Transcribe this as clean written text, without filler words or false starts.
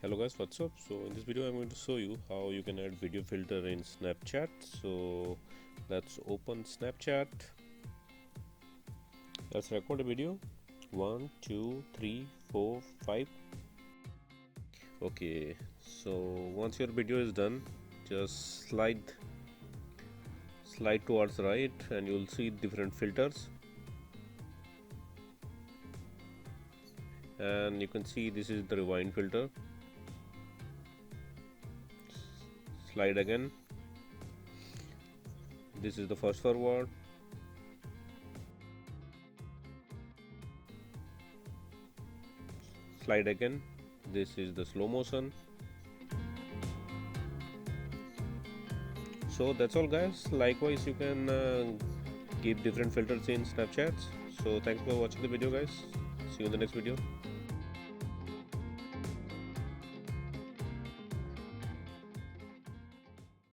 Hello guys, what's up? So in this video I'm going to show you how you can add video filter in Snapchat. So let's open Snapchat. Let's record a video. 1 2 3 4 5. Okay, so once your video is done, just slide towards right and you'll see different filters, and you can see this is the rewind filter. Slide again. This is the fast forward. Slide again. This is the slow motion. So that's all guys. Likewise you can keep different filters in Snapchat. So thanks for watching the video guys. See you in the next video.